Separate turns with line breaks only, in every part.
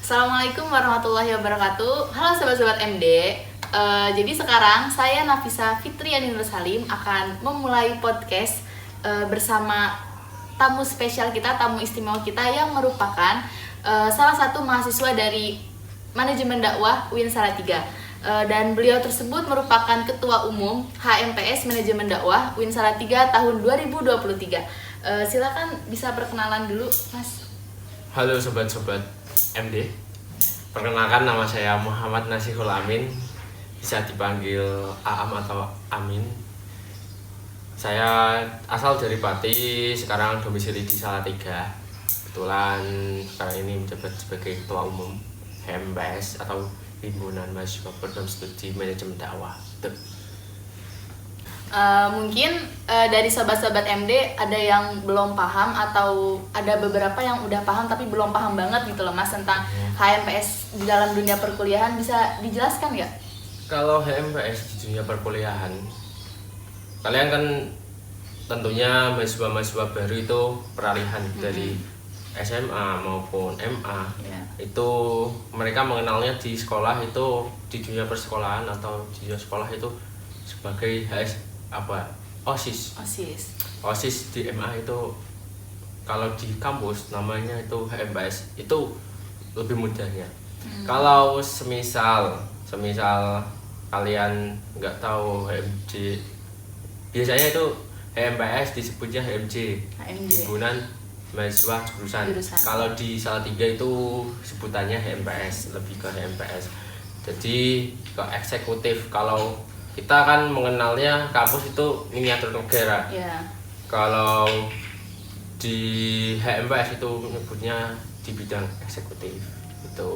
Assalamualaikum warahmatullahi wabarakatuh. Halo sobat-sobat MD. Jadi sekarang saya Nafisa Fitri Aninur Salim akan memulai podcast bersama tamu spesial kita, tamu istimewa kita yang merupakan salah satu mahasiswa dari Manajemen Dakwah UIN Salatiga. Dan beliau tersebut merupakan Ketua Umum HMPS Manajemen Dakwah UIN Salatiga tahun 2023. Silakan bisa perkenalan dulu, Mas.
Halo sobat-sobat MD, perkenalkan nama saya Muhammad Nasihul Amin, bisa dipanggil Aam atau Amin. Saya asal dari Pati, sekarang domisili di Salatiga. Kebetulan sekarang ini menjabat sebagai Ketua Umum HMPS atau Himpunan Mahasiswa Program Studi Manajemen Dakwah.
Mungkin dari sobat-sobat MD ada yang belum paham atau ada beberapa yang udah paham tapi belum paham banget gitu loh Mas tentang HMPS di dalam dunia perkuliahan, bisa dijelaskan nggak?
Kalau HMPS di dunia perkuliahan, kalian kan tentunya mahasiswa-mahasiswa baru itu peralihan dari SMA maupun MA. Itu mereka mengenalnya di sekolah itu, di dunia persekolahan atau di dunia sekolah itu sebagai OSIS di MA itu. Kalau di kampus namanya itu HMPS, itu lebih mudahnya. Kalau semisal kalian nggak tahu HMJ, biasanya itu HMPS disebutnya HMJ, Himpunan Mahasiswa Jurusan. Kalau di Salatiga itu sebutannya HMPS, lebih ke HMPS. Jadi ke eksekutif. Kalau kita kan mengenalnya kampus itu miniatur negara. Kalau di HMPS itu menyebutnya di bidang eksekutif itu.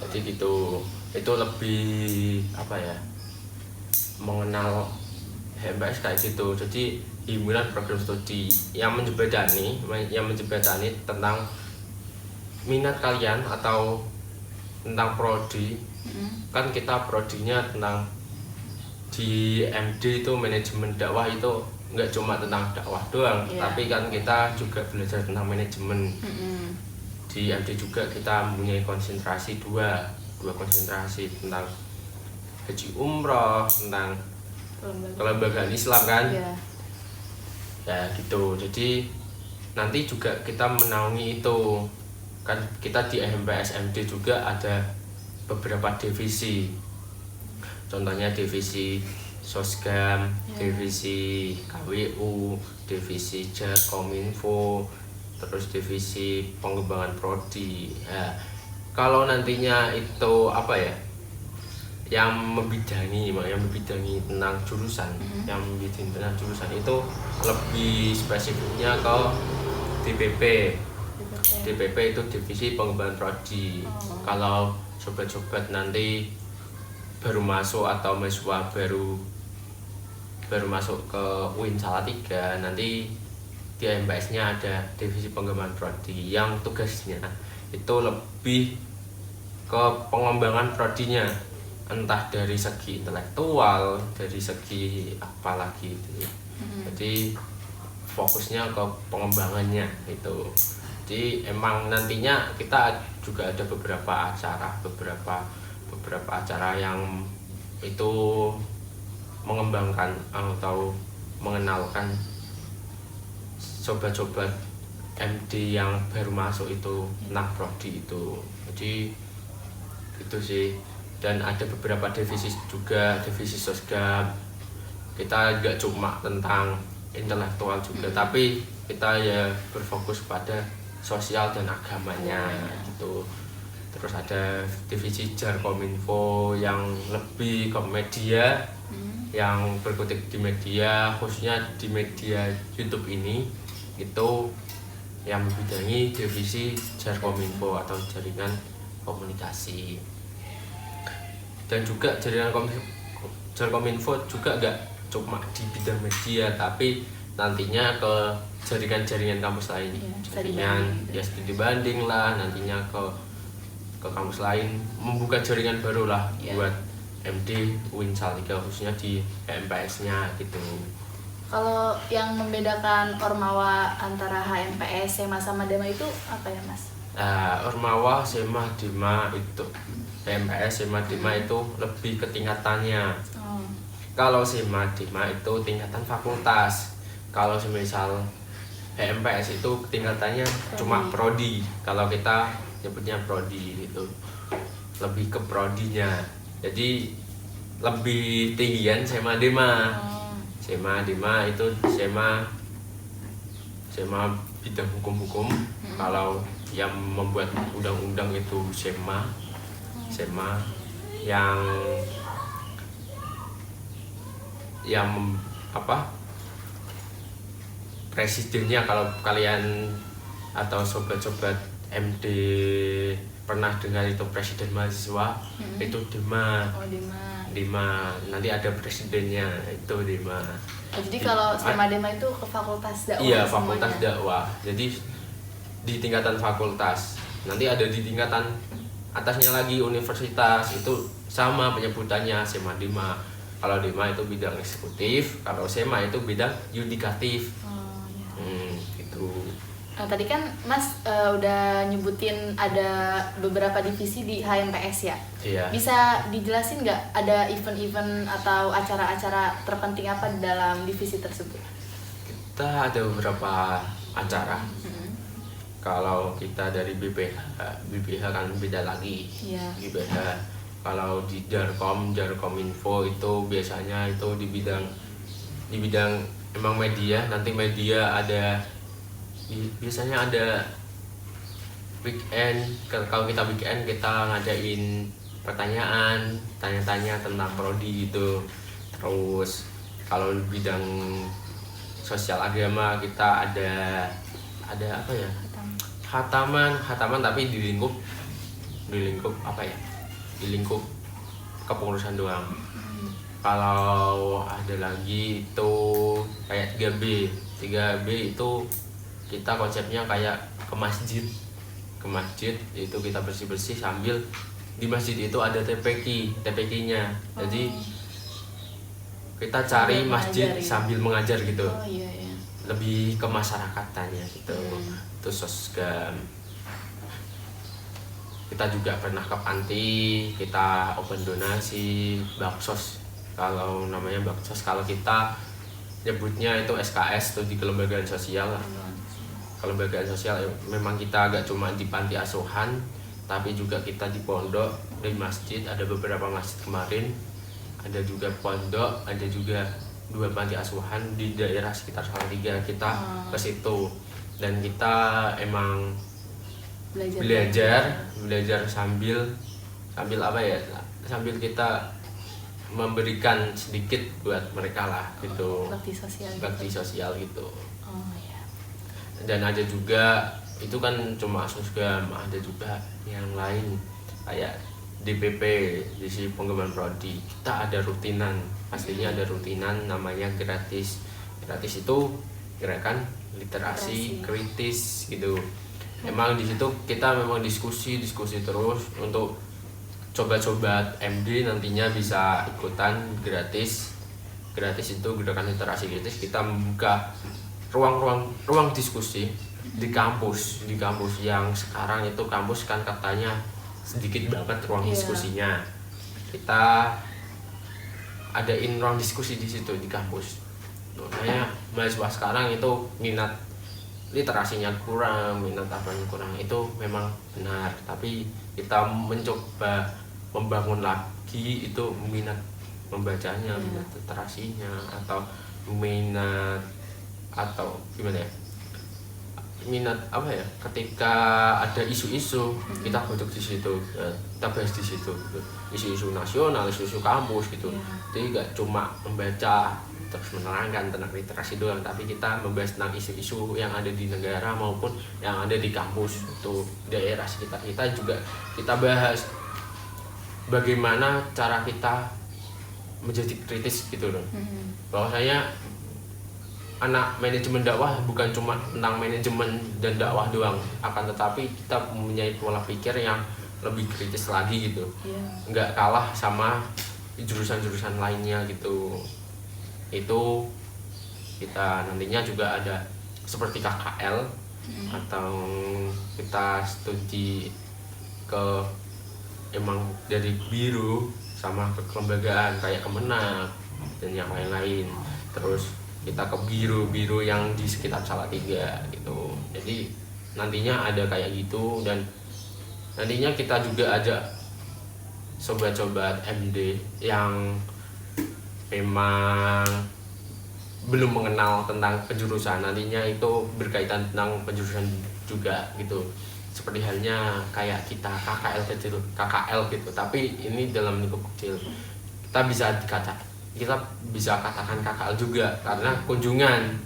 Jadi gitu, itu lebih mengenal HMPS kayak gitu. Jadi himpunan program studi yang menjembatani tentang minat kalian atau tentang prodi. Kan kita prodinya tentang di MD itu manajemen dakwah, itu nggak cuma tentang dakwah doang, tapi kan kita juga belajar tentang manajemen. Di MD juga kita mempunyai konsentrasi dua konsentrasi tentang haji umroh, tentang kelembagaan Islam kan. Ya gitu. Jadi nanti juga kita menaungi itu kan. Kita di HMPS MD juga ada beberapa divisi, contohnya divisi Sosgam, divisi KWU, divisi Jarkominfo, terus divisi pengembangan prodi. Kalau nantinya itu yang membidangi tentang jurusan, yang membidangi tentang jurusan itu lebih spesifiknya ke DPP. DPP itu divisi pengembangan prodi. Kalau sobat-sobat nanti baru masuk atau mahasiswa baru masuk ke UIN Salatiga, nanti di HMPS-nya ada divisi pengembangan prodi yang tugasnya itu lebih ke pengembangan prodinya, entah dari segi intelektual, dari segi apa lagi itu. Jadi fokusnya ke pengembangannya itu. Jadi emang nantinya kita juga ada beberapa acara yang itu mengembangkan atau mengenalkan sobat-sobat MD yang baru masuk itu tentang prodi itu. Jadi itu sih. Dan ada beberapa divisi juga, divisi Sosgam. Kita nggak cuma tentang intelektual juga, tapi kita ya berfokus pada sosial dan agamanya gitu. Terus ada divisi Jarkominfo yang lebih ke media, yang berkutik di media, khususnya di media YouTube ini. Itu yang membidangi divisi Jarkominfo atau jaringan komunikasi. Dan juga jaringan Jarkominfo juga nggak cuma di bidang media, tapi nantinya ke jaringan kampus lain, jaringan studi banding lah, nantinya ke kampus lain, membuka jaringan baru lah buat MD UIN Salatiga, khususnya di HMPS-nya gitu.
Kalau yang membedakan Ormawa antara HMPS, SMA sama Dema itu apa ya Mas?
Ormawa, SEMA, DIMA itu PMPS, SEMA, DIMA itu lebih ke tingkatannya. Kalau SEMA, DIMA itu tingkatan fakultas. Kalau semisal PMPS itu tingkatannya cuma prodi. Kalau kita nyebutnya prodi itu lebih ke prodinya. Jadi lebih tinggian SEMA, DIMA. SEMA, DIMA itu SEMA bidang hukum. Kalau yang membuat undang-undang itu SEMA yang apa presidennya, kalau kalian atau sobat-sobat MD pernah dengar itu presiden mahasiswa, itu DIMA. DIMA nanti ada presidennya, itu DIMA.
Jadi kalau SEMA DIMA itu ke fakultas dakwah.
Iya, fakultas dakwah. Jadi di tingkatan fakultas. Nanti ada di tingkatan atasnya lagi universitas, itu sama penyebutannya SEMA DIMA. Kalau DIMA itu bidang eksekutif, kalau SEMA itu bidang yudikatif. Gitu.
Nah, tadi kan Mas udah nyebutin ada beberapa divisi di HMPS ya.
Iya.
Bisa dijelasin nggak ada event-event atau acara-acara terpenting apa di dalam divisi tersebut?
Kita ada beberapa acara. Kalau kita dari BPH kan beda lagi.
Iya.
BPH. Kalau di Jarkom Info itu biasanya itu di bidang emang media. Nanti media ada biasanya ada weekend. Kalau kita weekend kita ngadain pertanyaan, tanya-tanya tentang prodi gitu. Terus kalau bidang sosial agama kita ada apa ya? Khataman tapi di lingkup apa ya? Di lingkup kepengurusan doang. Kalau ada lagi itu kayak 3B itu kita konsepnya kayak ke masjid itu kita bersih sambil di masjid itu ada TPQ-nya. Jadi kita cari masjid sambil mengajar gitu.
Iya.
Lebih ke masyarakatannya gitu. Itu sosgam. Kita juga pernah ke panti, kita open donasi, baksos. Kalau namanya baksos, kalau kita nyebutnya itu SKS, itu di kelembagaan sosial. Kelembagaan sosial memang kita agak cuma di panti asuhan, tapi juga kita di pondok, di masjid, ada beberapa masjid kemarin, ada juga pondok, ada juga 2 panti asuhan di daerah sekitar Salatiga. Kita ke situ dan kita emang belajar sambil apa ya, sambil kita memberikan sedikit buat mereka lah gitu. Bakti sosial gitu. Dan ada juga itu kan cuma sosgam, ada juga yang lain kayak DPP, divisi pengembangan prodi. Kita ada rutinan, pastinya ada rutinan namanya gratis itu gerakan literasi kritis gitu. Emang di situ kita memang diskusi terus untuk coba MD nantinya bisa ikutan gratis itu gerakan literasi kritis. Kita membuka ruang diskusi di kampus yang sekarang itu kampus kan katanya sedikit banget ruang diskusinya. Kita adain ruang diskusi di situ di kampus. Makanya mahasiswa sekarang itu minat literasinya kurang, minat apanya kurang, itu memang benar. Tapi kita mencoba membangun lagi itu minat membacanya, minat literasinya, atau minat atau gimana ya, minat apa ya, ketika ada isu-isu kita duduk di situ, kita bahas di situ gitu. Isu-isu nasional, isu-isu kampus gitu. Jadi gak cuma membaca terus menerangkan tentang literasi doang, tapi kita membahas tentang isu-isu yang ada di negara maupun yang ada di kampus itu daerah sekitar kita. Juga kita bahas bagaimana cara kita menjadi kritis gitu loh. Bahwasanya anak manajemen dakwah bukan cuma tentang manajemen dan dakwah doang, akan tetapi kita mempunyai pola pikir yang lebih kritis lagi gitu. Nggak kalah sama jurusan-jurusan lainnya gitu. Itu kita nantinya juga ada seperti KKL. atau kita studi ke emang dari biru sama ke kelembagaan kayak Kemenak dan yang lain-lain, terus kita ke biru yang di sekitar Salatiga gitu. Jadi nantinya ada kayak gitu, dan nantinya kita juga ada sobat-sobat MD yang memang belum mengenal tentang penjurusan, nantinya itu berkaitan tentang penjurusan juga gitu. Seperti halnya kayak kita KKL gitu, tapi ini dalam lingkup kecil. Kita bisa katakan KKL juga karena kunjungan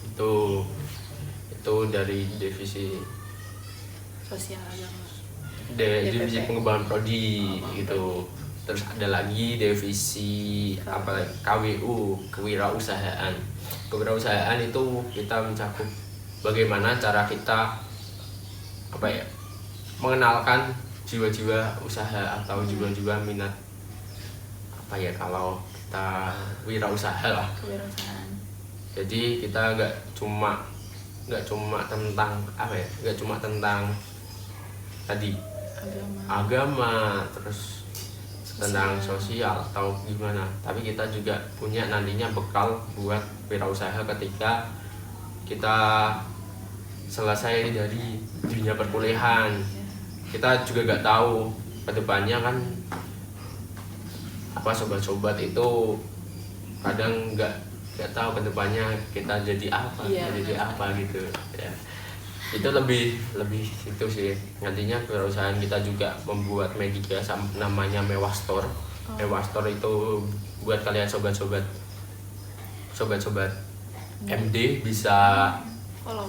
itu dari divisi
Sosial agama.
divisi
DPP.
pengembangan prodi gitu. Terus ada lagi divisi KWU, kewirausahaan. Kewirausahaan itu kita mencakup bagaimana cara kita mengenalkan jiwa-jiwa usaha atau jiwa-jiwa minat kalau kita wirausaha lah.
Kewirausahaan.
Jadi kita nggak cuma tentang tadi agama terus tentang sosial atau gimana, tapi kita juga punya nantinya bekal buat wirausaha ketika kita selesai dari dunia perkuliahan. Kita juga nggak tahu kedepannya kan sobat-sobat itu kadang nggak tahu kedepannya kita jadi apa gitu ya. Itu lebih itu sih, nantinya perusahaan kita juga membuat media namanya Mewah Store. Mewah Store itu buat kalian sobat-sobat MD bisa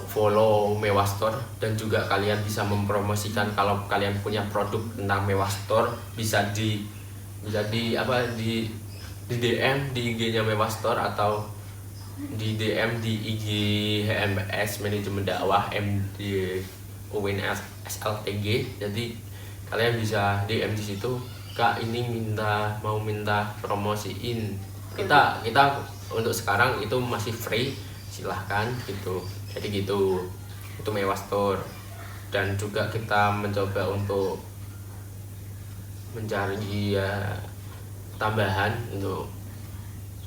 follow Mewah Store, dan juga kalian bisa mempromosikan kalau kalian punya produk tentang Mewah Store, bisa di DM di IG-nya Mewah Store atau di DM di IG HMS Manajemen Dakwah MD UIN SLTG. Jadi kalian bisa DM di situ, Kak ini mau minta promosiin kita untuk sekarang itu masih free, silahkan gitu. Jadi gitu, itu Mewah Store. Dan juga kita mencoba untuk mencari tambahan untuk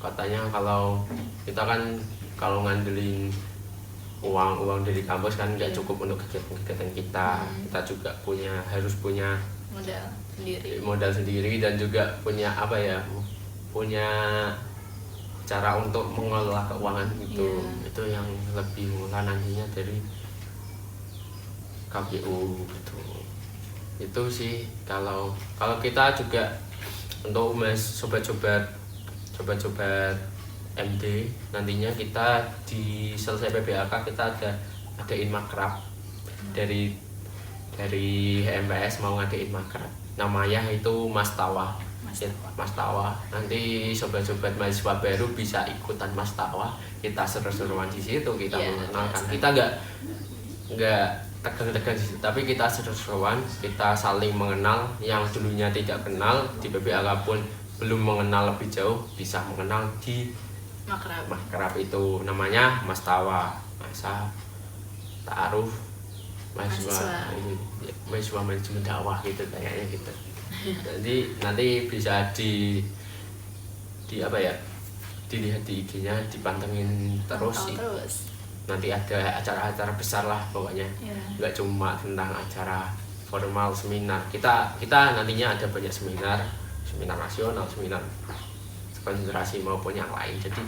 katanya kalau kita kan kalau ngandelin uang dari kampus kan nggak cukup untuk kegiatan kita. Kita juga harus punya modal sendiri dan juga punya punya cara untuk mengelola keuangan gitu. Itu yang lebih murah nantinya dari KPU gitu. Itu sih kalau kita juga untuk sobat-sobat MD, nantinya kita di selesai PBAK kita adain makrab dari HMPS mau ngadain makrab, namanya itu Mas Tawa. Nanti sobat-sobat mahasiswa baru bisa ikutan Mas Tawa, kita seru-seruan di situ, kita mengenalkan. Kita nggak tegang-tegang di situ, tapi kita seru-seruan, kita saling mengenal. Yang dulunya tidak kenal di PBAK pun belum mengenal lebih jauh bisa mengenal di makrab itu, namanya Mas Tawa, masa ta'aruf mahasiswa manajemen dakwah gitu kayaknya gitu. Jadi nanti bisa dilihat di IG-nya, dipantengin terus. Nanti ada acara-acara besar lah pokoknya, nggak cuma tentang acara formal seminar. Kita nantinya ada banyak seminar nasional, seminar konsentrasi maupun yang lain. Jadi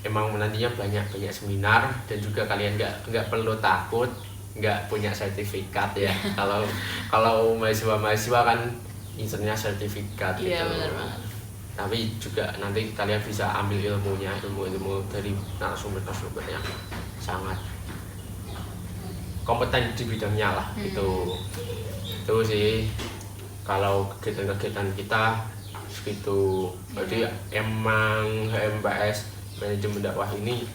emang nantinya banyak seminar, dan juga kalian nggak perlu takut nggak punya sertifikat ya. Kalau mahasiswa kan incernya sertifikat gitu.
Benar banget.
Tapi juga nanti kalian bisa ambil ilmu dari narasumber yang sangat kompeten di bidangnya lah gitu. Itu sih kalau kegiatan kita segitu. Jadi emang HMPS Manajemen Dakwah ini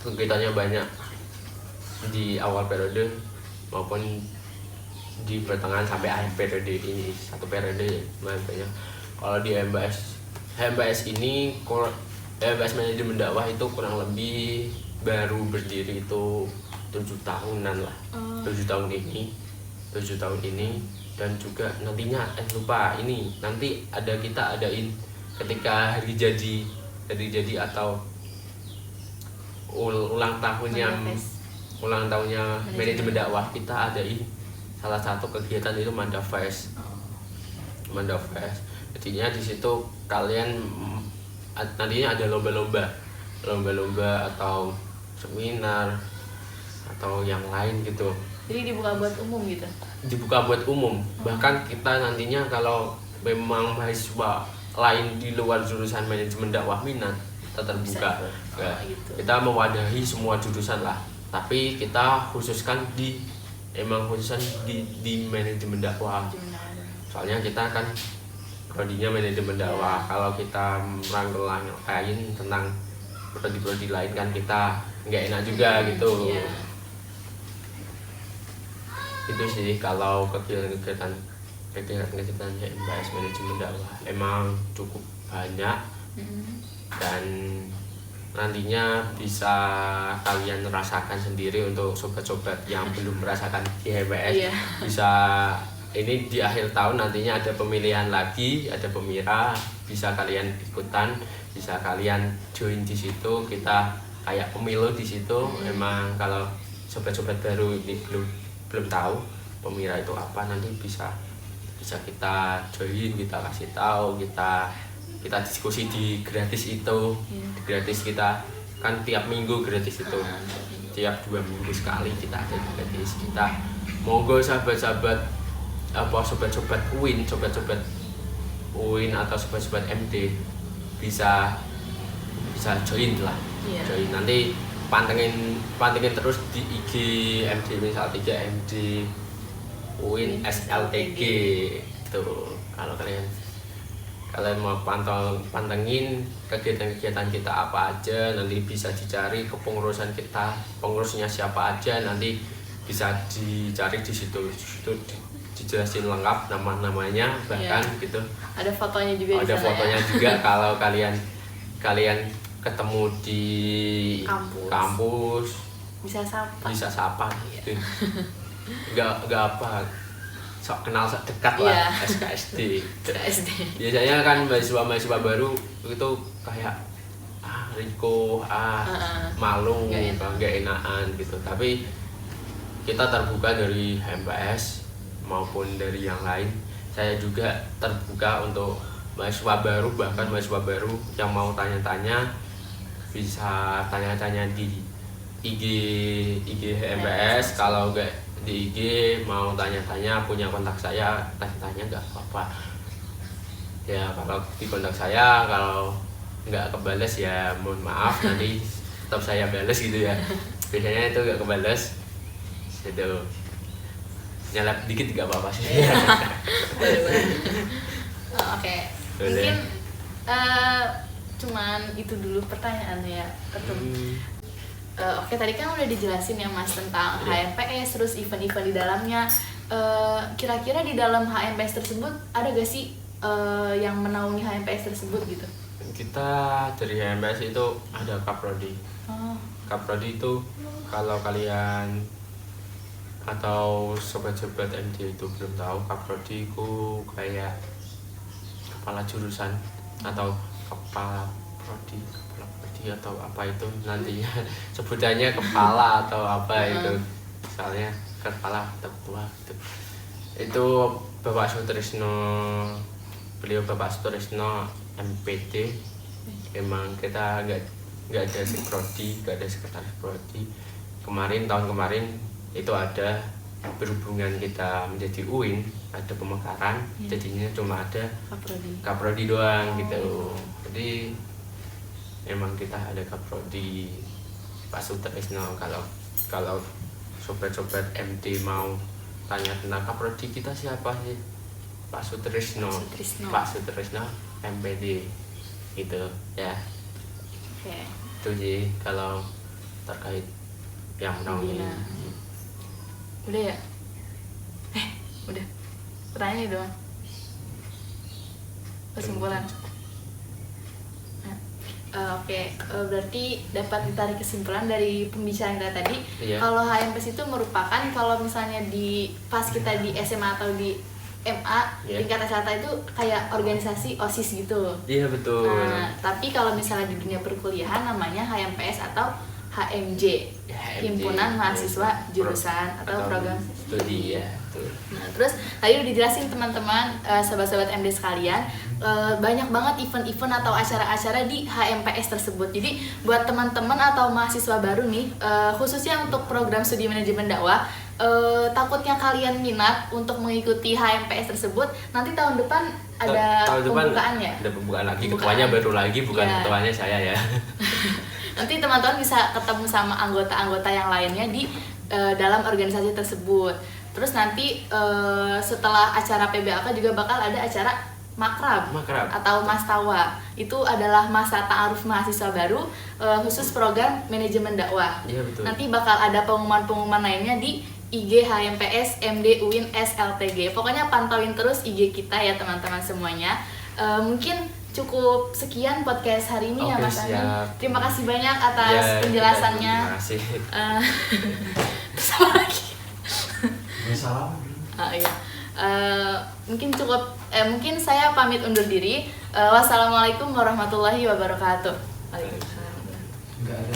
kegiatannya banyak di awal periode maupun di pertengahan sampai akhir periode ini, satu periode banyak. Kalau di HMPS ini, HMPS Manajemen Dakwah itu kurang lebih baru berdiri itu tahunan lah. 7 tahun ini dan juga nantinya lupa ini nanti kita adain ketika hari jadi atau ulang tahunnya manajemen dakwah, kita adain salah satu kegiatan itu Mandafest. Jadinya di situ kalian nantinya ada lomba atau seminar atau yang lain gitu.
Jadi dibuka buat umum gitu?
Dibuka buat umum. Bahkan kita nantinya kalau memang mahasiswa lain di luar jurusan manajemen dakwah minat, kita terbuka.
Gitu.
Kita mewadahi semua jurusan lah. Tapi kita khususkan di manajemen dakwah. Soalnya kita kan prodinya manajemen dakwah. Kalau kita merangkul lain tentang prodi-prodi lain kan kita nggak enak juga gitu. Itu sih kalau kegiatan MBS manajemen dakwah emang cukup banyak dan nantinya bisa kalian rasakan sendiri. Untuk sobat-sobat yang belum merasakan di MBS bisa ini di akhir tahun nantinya ada pemilihan lagi, ada pemira, bisa kalian ikutan, bisa kalian join di situ. Kita kayak pemilu di situ. Emang kalau sobat-sobat baru ini belum tahu pemira itu apa, nanti bisa kita join, kita kasih tahu, kita diskusi di gratis itu. Di gratis kita kan tiap minggu gratis itu, tiap 2 minggu sekali kita ada di gratis. Kita monggo sobat-sobat sobat-sobat UIN atau sobat-sobat MD bisa join lah. Join nanti pantengin terus di IG MD misal 3 MD UIN SLTG tuh. Kalau kalian mau pantengin kegiatan kita apa aja, nanti bisa dicari kepengurusan kita, pengurusnya siapa aja, nanti bisa dicari di situ dijelasin lengkap namanya bahkan gitu.
Ada fotonya juga.
Ada fotonya juga. Kalau kalian ketemu di kampus
bisa sapa
gitu. Enggak apa sok kenal sok dekat lah. SKSD. Biasanya kan mahasiswa baru itu kayak Riko malu nggak enakan gitu. Tapi kita terbuka dari MPS maupun dari yang lain. Saya juga terbuka untuk mahasiswa baru, bahkan mahasiswa baru yang mau tanya-tanya bisa tanya-tanya di IG MPS. Kalau enggak di IG mau tanya-tanya, punya kontak saya, tanya-tanya nggak apa-apa ya. Kalau di kontak saya, kalau nggak kebales ya mohon maaf, nanti tetap saya bales gitu ya. Biasanya itu nggak kebales gitu, nyalap dikit nggak apa-apa sih.
Oke. Mungkin cuman itu dulu pertanyaannya Ketum. Oke, tadi kan udah dijelasin ya Mas tentang HMPS, terus event-event di dalamnya. Kira-kira di dalam HMPS tersebut ada gak sih yang menaungi HMPS tersebut gitu?
Kita dari HMPS itu ada Kaprodi. Kaprodi itu kalau kalian atau sobat-sobat MD itu belum tahu, Kaprodi itu kayak kepala jurusan atau kepala prodi atau apa itu nantinya sebutannya kepala atau apa itu, misalnya kepala ketua gitu. Itu Bapak Sutrisno, beliau Bapak Sutrisno MPT. Emang kita nggak ada prodi, nggak ada sekretaris prodi. Tahun kemarin itu ada, berhubungan kita menjadi UIN, ada pemekaran, jadinya cuma ada Kaprodi doang gitu. Jadi emang kita ada Kaprodi Pak Sutrisno. Kalau sobat-sobat MD mau tanya tentang Kaprodi kita siapa sih, Pak Sutrisno. Pak Sutrisno MPD gitu ya. Itu sih kalau terkait yang menaungi.
Udah ya? Udah. Pertanyaannya doang. Kesimpulan. Oke, berarti dapat ditarik kesimpulan dari pembicaraan kita tadi,
Iya.
kalau HMPS itu merupakan kalau misalnya pas kita di SMA atau di MA
Iya.
tingkat S1 itu kayak organisasi OSIS gitu.
Iya betul.
Nah, tapi kalau misalnya di dunia perkuliahan namanya HMPS atau HMJ,
HMJ,
Himpunan Mahasiswa Jurusan atau Program
Studi ya. Betul.
Nah, terus tadi udah dijelasin teman-teman, sobat-sobat MD sekalian, banyak banget event-event atau acara-acara di HMPS tersebut. Jadi buat teman-teman atau mahasiswa baru nih, khususnya untuk program studi manajemen dakwah, takutnya kalian minat untuk mengikuti HMPS tersebut, nanti tahun depan ada
Tahun depan
pembukaan ya?
Ada pembukaan lagi,
Pembukaan.
ketuanya baru lagi, bukan
Iya.
ketuanya saya ya.
Nanti teman-teman bisa ketemu sama anggota-anggota yang lainnya di dalam organisasi tersebut. Terus nanti setelah acara PBAK juga bakal ada acara makrab atau mastawa. Itu adalah masa ta'aruf mahasiswa baru khusus program manajemen dakwah.
Iya betul.
Nanti bakal ada pengumuman-pengumuman lainnya di IG HMPS MD UIN SLTG. Pokoknya pantauin terus IG kita ya teman-teman semuanya. Mungkin cukup sekian podcast hari ini ya
Oke,
Mas Amin.
siap.
Terima kasih banyak atas
Ya,
penjelasannya.
Terima kasih.
Terus apa lagi?
Salam.
Iya. Mungkin saya pamit undur diri. Wassalamualaikum warahmatullahi wabarakatuh. Waalaikumsalam.
Enggak ada